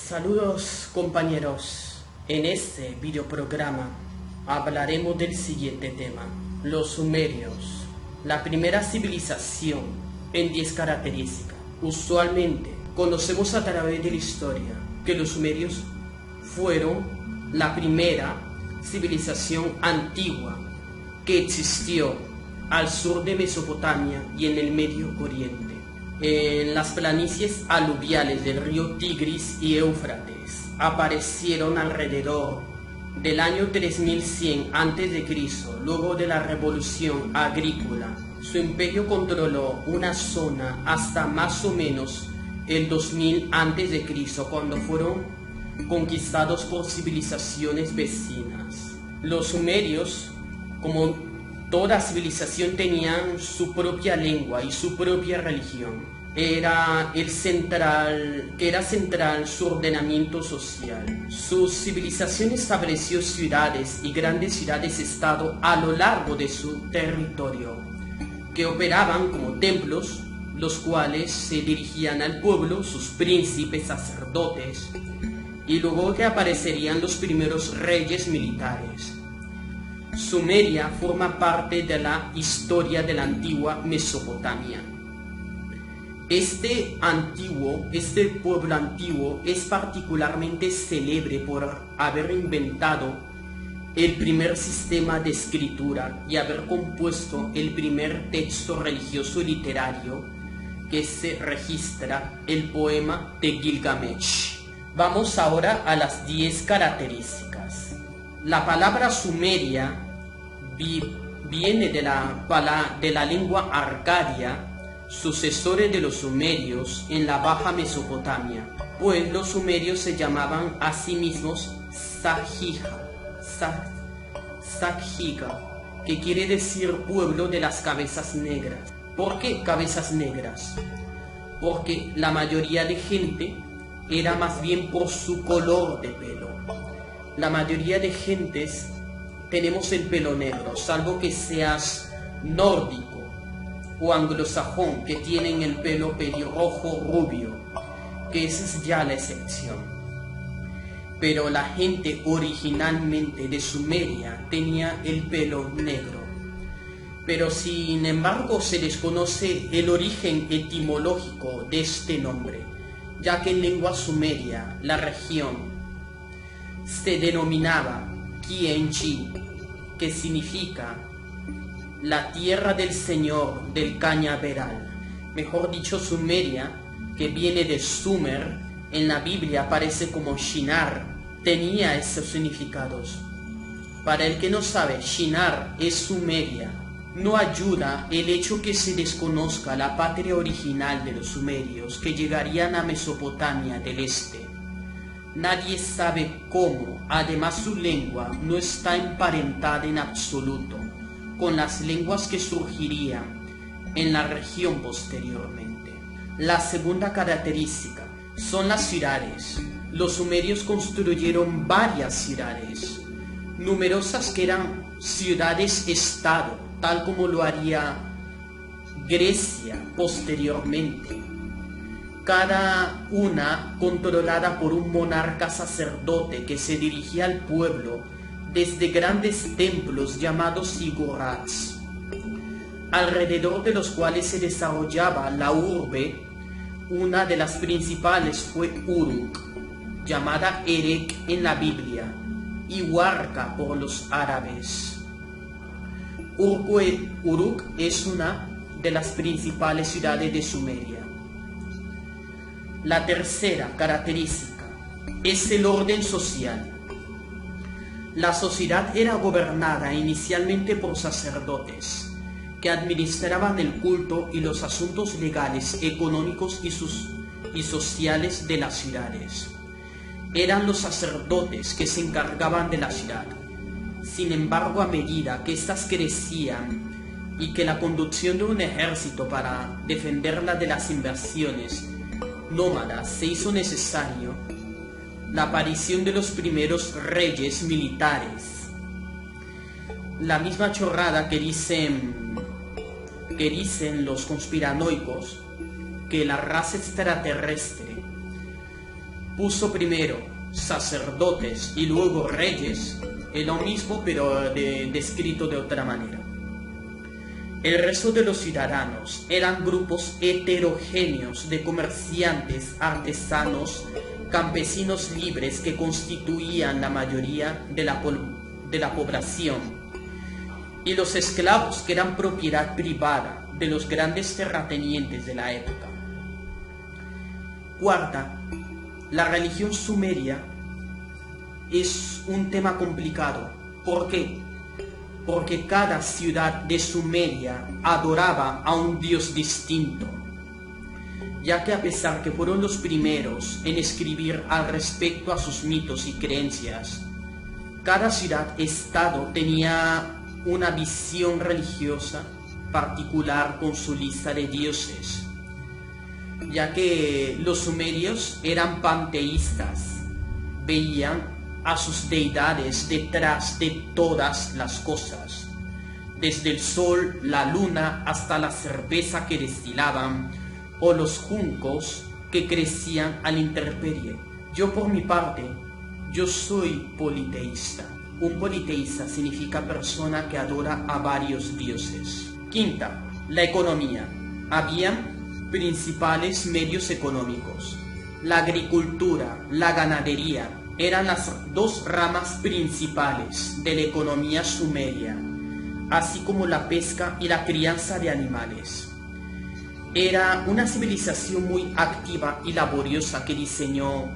Saludos compañeros, en este videoprograma hablaremos del siguiente tema: los sumerios, la primera civilización en 10 características. Usualmente conocemos a través de la historia que los sumerios fueron la primera civilización antigua que existió al sur de Mesopotamia y en el Medio Oriente, en las planicies aluviales del río Tigris y Éufrates. Aparecieron alrededor del año 3100 a.C., luego de la revolución agrícola. Su imperio controló una zona hasta más o menos el 2000 a.C., cuando fueron conquistados por civilizaciones vecinas. Los sumerios, como toda civilización, tenían su propia lengua y su propia religión. Era central su ordenamiento social. Su civilización estableció ciudades y grandes ciudades-estado a lo largo de su territorio, que operaban como templos, los cuales se dirigían al pueblo, sus príncipes, sacerdotes, y luego que aparecerían los primeros reyes militares. Sumeria forma parte de la historia de la antigua Mesopotamia. Este pueblo antiguo es particularmente célebre por haber inventado el primer sistema de escritura y haber compuesto el primer texto religioso y literario que se registra, el poema de Gilgamesh. Vamos ahora a las 10 características. La palabra Sumeria viene de la lengua arcadia, sucesores de los sumerios en la Baja Mesopotamia, pues los sumerios se llamaban a sí mismos Sahiha, que quiere decir pueblo de las cabezas negras. ¿Por qué cabezas negras? Porque la mayoría de gente era más bien por su color de pelo. La mayoría de gentes tenemos el pelo negro, salvo que seas nórdico o anglosajón, que tienen el pelo pelirrojo rubio, que esa es ya la excepción. Pero la gente originalmente de Sumeria tenía el pelo negro. Pero sin embargo se desconoce el origen etimológico de este nombre, ya que en lengua sumeria la región se denominaba Kienchi, que significa la tierra del señor del cañaveral. Mejor dicho, Sumeria, que viene de Sumer, en la Biblia aparece como Shinar, tenía esos significados. Para el que no sabe, Shinar es Sumeria. No ayuda el hecho que se desconozca la patria original de los sumerios, que llegarían a Mesopotamia del este. Nadie sabe cómo. Además, su lengua no está emparentada en absoluto con las lenguas que surgirían en la región posteriormente. La segunda característica son las ciudades. Los sumerios construyeron varias ciudades, numerosas, que eran ciudades-estado, tal como lo haría Grecia posteriormente, cada una controlada por un monarca sacerdote que se dirigía al pueblo desde grandes templos llamados zigurats, alrededor de los cuales se desarrollaba la urbe. Una de las principales fue Uruk, llamada Erek en la Biblia, y Huarca por los árabes. Uruk es una de las principales ciudades de Sumeria. La tercera característica es el orden social. La sociedad era gobernada inicialmente por sacerdotes, que administraban el culto y los asuntos legales, económicos y sociales de las ciudades. Eran los sacerdotes que se encargaban de la ciudad. Sin embargo, a medida que éstas crecían y que la conducción de un ejército para defenderla de las invasiones nómadas se hizo necesario, la aparición de los primeros reyes militares, la misma chorrada que dicen los conspiranoicos, que la raza extraterrestre puso primero sacerdotes y luego reyes, es lo mismo pero descrito de otra manera. El resto de los ciudadanos eran grupos heterogéneos de comerciantes, artesanos, campesinos libres que constituían la mayoría de la población, y los esclavos que eran propiedad privada de los grandes terratenientes de la época. Cuarta, la religión sumeria es un tema complicado. ¿Por qué? Porque cada ciudad de Sumeria adoraba a un dios distinto, ya que a pesar que fueron los primeros en escribir al respecto a sus mitos y creencias, cada ciudad-estado tenía una visión religiosa particular con su lista de dioses, ya que los sumerios eran panteístas, veían a sus deidades detrás de todas las cosas, desde el sol, la luna, hasta la cerveza que destilaban, o los juncos que crecían a la intemperie. Yo por mi parte, yo soy politeísta. Un politeísta significa persona que adora a varios dioses. Quinta, la economía. Habían principales medios económicos. La agricultura, la ganadería, eran las dos ramas principales de la economía sumeria, así como la pesca y la crianza de animales. Era una civilización muy activa y laboriosa que diseñó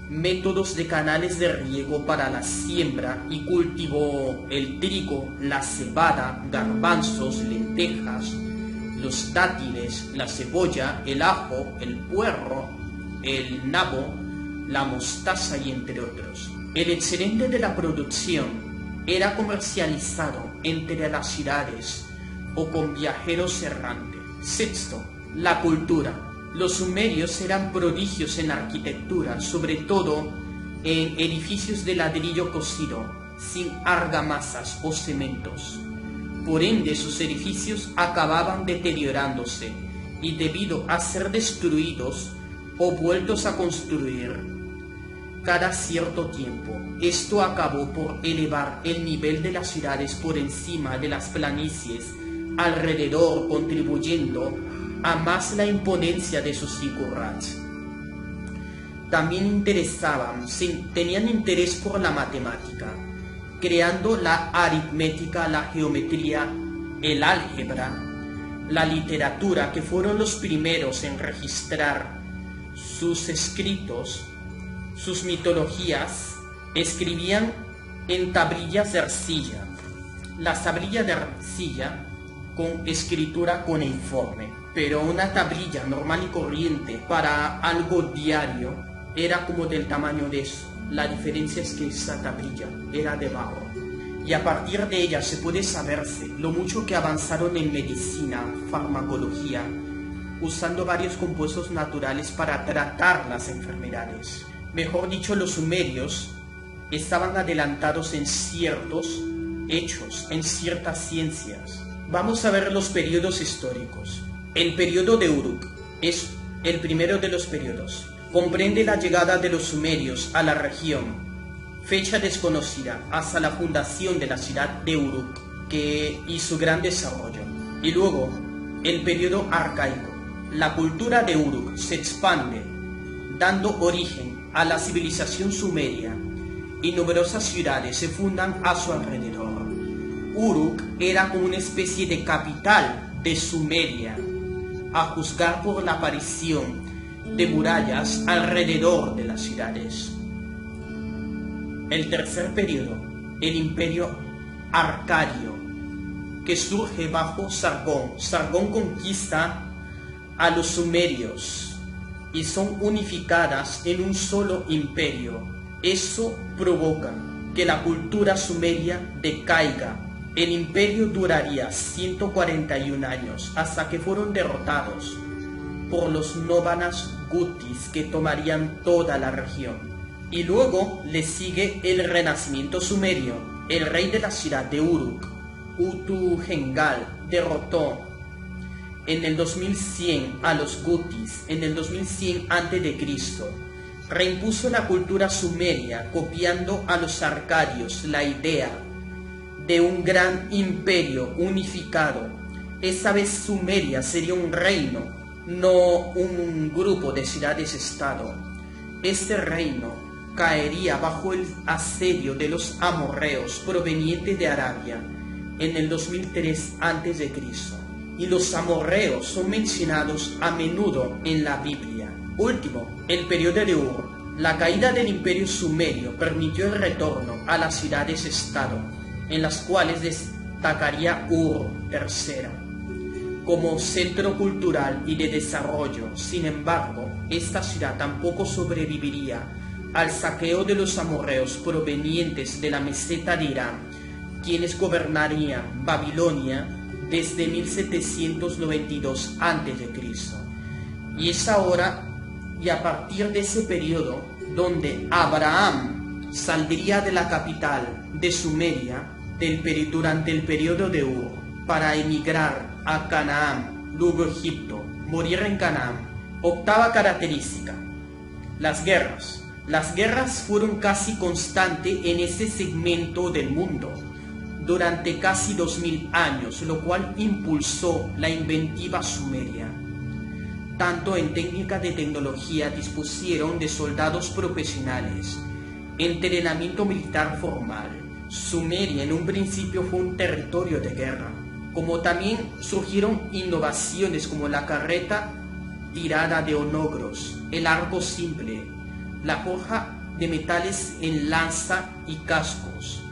métodos de canales de riego para la siembra y cultivó el trigo, la cebada, garbanzos, lentejas, los dátiles, la cebolla, el ajo, el puerro, el nabo, la mostaza y entre otros. El excedente de la producción era comercializado entre las ciudades o con viajeros errantes. Sexto, la cultura. Los sumerios eran prodigios en la arquitectura, sobre todo en edificios de ladrillo cocido, sin argamasas o cementos. Por ende, sus edificios acababan deteriorándose y debido a ser destruidos o vueltos a construir cada cierto tiempo. Esto acabó por elevar el nivel de las ciudades por encima de las planicies alrededor, contribuyendo a más la imponencia de sus zigurats. También tenían interés por la matemática, creando la aritmética, la geometría, el álgebra, la literatura, que fueron los primeros en registrar sus escritos. Sus mitologías escribían en tablillas de arcilla. Las tablillas de arcilla con escritura cuneiforme, pero una tablilla normal y corriente para algo diario era como del tamaño de eso. La diferencia es que esa tablilla era de barro, y a partir de ella se puede saberse lo mucho que avanzaron en medicina, farmacología, usando varios compuestos naturales para tratar las enfermedades. Mejor dicho, los sumerios estaban adelantados en ciertos hechos, en ciertas ciencias. Vamos a ver los periodos históricos. El periodo de Uruk es el primero de los periodos. Comprende la llegada de los sumerios a la región, fecha desconocida, hasta la fundación de la ciudad de Uruk y su gran desarrollo. Y luego, el periodo arcaico. La cultura de Uruk se expande, dando origen a la civilización sumeria, y numerosas ciudades se fundan a su alrededor. Uruk era como una especie de capital de Sumeria, a juzgar por la aparición de murallas alrededor de las ciudades. El tercer periodo, el imperio arcadio, que surge bajo Sargón. Sargón conquista a los sumerios y son unificadas en un solo imperio. Eso provoca que la cultura sumeria decaiga. El imperio duraría 141 años hasta que fueron derrotados por los nómadas gutis, que tomarían toda la región. Y luego le sigue el renacimiento sumerio. El rey de la ciudad de Uruk, Utu-Gengal, derrotó en el 2100 a los gutis, en el 2100 a.C., reimpuso la cultura sumeria, copiando a los arcadios la idea de un gran imperio unificado. Esta vez Sumeria sería un reino, no un grupo de ciudades-estado. Este reino caería bajo el asedio de los amorreos provenientes de Arabia en el 2003 a.C. y los amorreos son mencionados a menudo en la Biblia. Último, el periodo de Ur. La caída del imperio sumerio permitió el retorno a las ciudades-estado, en las cuales destacaría Ur III como centro cultural y de desarrollo. Sin embargo, esta ciudad tampoco sobreviviría al saqueo de los amorreos provenientes de la meseta de Irán, quienes gobernarían Babilonia desde 1792 a.C. Y es ahora y a partir de ese periodo donde Abraham saldría de la capital de Sumeria durante el periodo de Ur para emigrar a Canaán, luego Egipto, morir en Canaán. Octava característica: las guerras. Las guerras fueron casi constantes en ese segmento del mundo durante casi 2000 años, lo cual impulsó la inventiva sumeria. Tanto en técnica de tecnología dispusieron de soldados profesionales, entrenamiento militar formal. Sumeria en un principio fue un territorio de guerra, como también surgieron innovaciones como la carreta tirada de onogros, el arco simple, la forja de metales en lanza y cascos.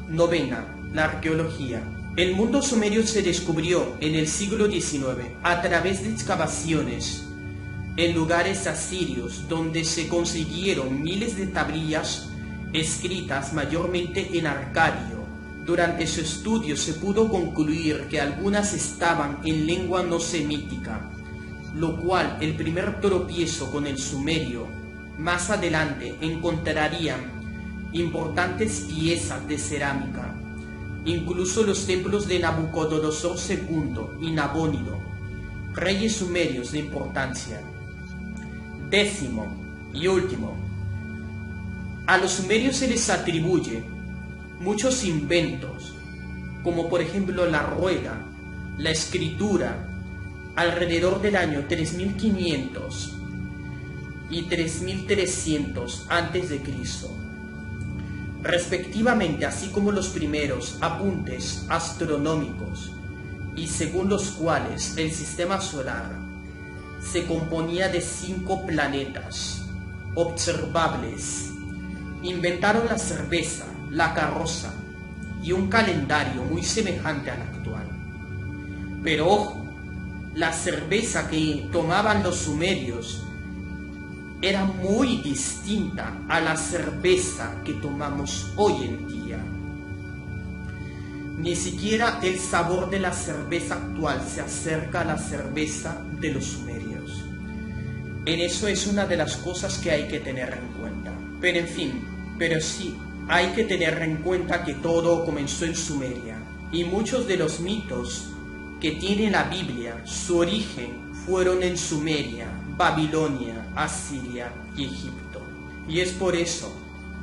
Novena, la arqueología. El mundo sumerio se descubrió en el siglo XIX a través de excavaciones en lugares asirios, donde se consiguieron miles de tablillas escritas mayormente en arcadio. Durante su estudio se pudo concluir que algunas estaban en lengua no semítica, lo cual el primer tropiezo con el sumerio. Más adelante encontrarían importantes piezas de cerámica, incluso los templos de Nabucodonosor II y Nabónido, reyes sumerios de importancia. Décimo y último, a los sumerios se les atribuye muchos inventos, como por ejemplo la rueda, la escritura, alrededor del año 3500 y 3300 a.C., respectivamente, así como los primeros apuntes astronómicos, y según los cuales el sistema solar se componía de 5 planetas observables. Inventaron la cerveza, la carroza y un calendario muy semejante al actual. Pero ojo, la cerveza que tomaban los sumerios era muy distinta a la cerveza que tomamos hoy en día. Ni siquiera el sabor de la cerveza actual se acerca a la cerveza de los sumerios. En eso es una de las cosas que hay que tener en cuenta. Pero en fin, sí, hay que tener en cuenta que todo comenzó en Sumeria. Y muchos de los mitos que tiene la Biblia, su origen fueron en Sumeria, Babilonia, Asiria y Egipto. Y es por eso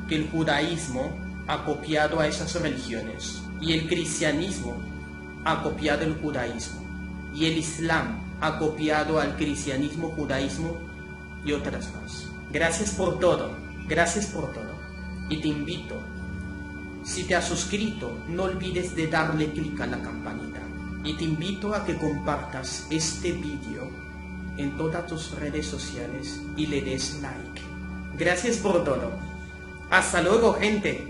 que el judaísmo ha copiado a esas religiones, y el cristianismo ha copiado el judaísmo, y el islam ha copiado al cristianismo, judaísmo y otras más. Gracias por todo, y te invito, si te has suscrito, no olvides de darle clic a la campanita, y te invito a que compartas este vídeo en todas tus redes sociales y le des like. Gracias por todo. Hasta luego, gente.